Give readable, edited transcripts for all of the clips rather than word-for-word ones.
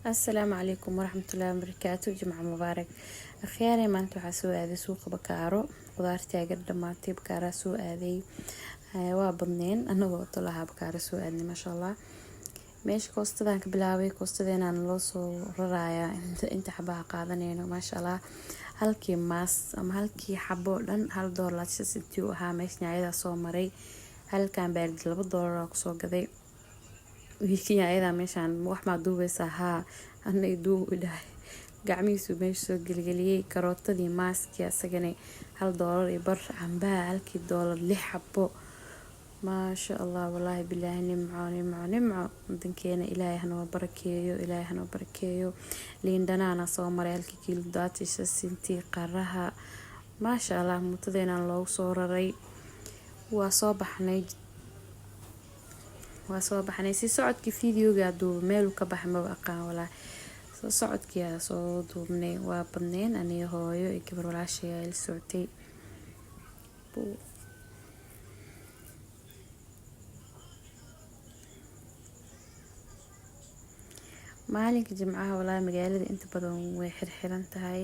السلام عليكم ورحمة الله وبركاته. جمعة مبارك. أخيرا ما أنتوا حسوا هذا سوق بكارو خضارتي قد ما تيب كارا سوق هذه وابنين أنا قلت لها بكارا سوق هذه ما شاء الله ماشي كوستدان كبلاوي كوستدين أنا لوسو ررايا أنت حبها قاعدين ما شاء الله halkii maas ama halkii xabo dhan $1.60 ahaa meeshna ayada soo maray halkan baardi $2 ku soo gaday wiilkii ayada meeshan wax ma duubaysa haa anay duubahay gacmiisu meesha soo gelgeliyay karootadii maaski asagana $1 iyo bar cambaa halkii $6 xabo ما شاء الله والله بالله نمعو مدنكينا إلهي هنو بركيو ليندنا أنا صومري هالكي كيلو داتي سنتي قرها ما شاء الله متدينا الله صورري وصوبحني سي صعدكي فيديو قادو ميلو كبح مبقى ولا صعدكي يا صوتو مني وابنين أني هويو يكبر ولا شيء السعتي maalinka jimcaha walaa magaalada inta badan way xirxiran tahay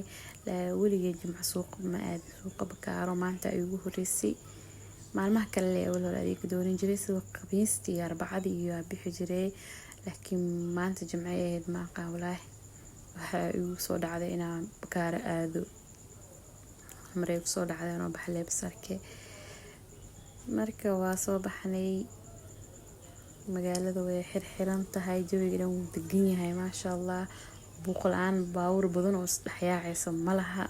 weligeed jimca suuq ma aad suuqa bakaaro maanta ay ugu horeysay maalmaha kale ee walaal adeeg doonin jiray sida Khamiistii iyo Arbacadii iyo bixi jiray laakiin maanta jimca ahayd ma aqaan walaa waxa igu soo dhacday inaan bakaaro aado maray ku soo dhacday inaan baxlay basarke marka waa soo baxnay magaalada way xirxiran tahay jawiga wuu degan yahay ma sha Allah buuqlaan baawur badan oo isdhaxyaacaysa malaha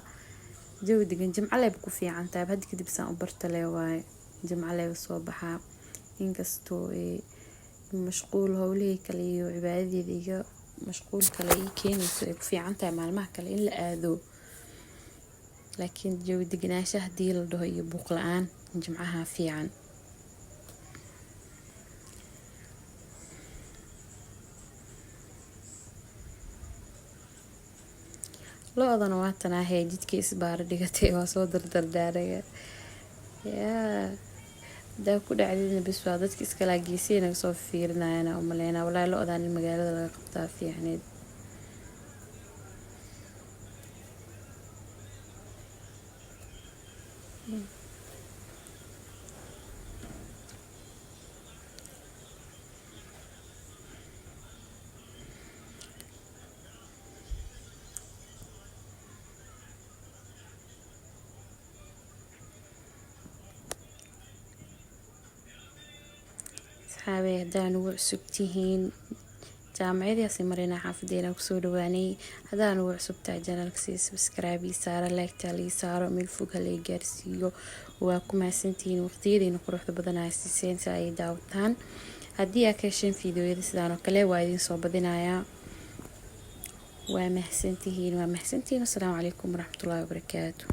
jawi degan jimca leeb ku fiican tahay hadda kadib saan u bartay waay jimca leeb soo baxaa inkastoo mashquul hawlihii kale iyo cibaadadeeda mashquul kale keenayso ay ku fiican tahay maalmaha kale in la aado laakiin jawi deganaanshaha hadii la dhaho iyo buuqlaan jimcaha fiican لوضنا واتنا هي جدكي إسبار دقتي وصود الدردارة يا دا كل عددنا بسوادتك إسكالا جيسينا وصوف فيرنا أنا أملينا ولا لوضنا المجال اللي قبطها فيه يعني حابة هدان وعسبتهين جامعة سمرنا حافظين وكسودواني هدان وعسبتها جانالك سبسكرايبي سارة لايك تالي سارة ملفوق هالي جارسيو وكما سنتين وقتيدين وقروح بدنا سيسين ساي داوتان هدي أكاشن فيديو يدسدانو كلا وايدين صوبدنايا ومحسنتهين والسلام عليكم ورحمة الله وبركاته.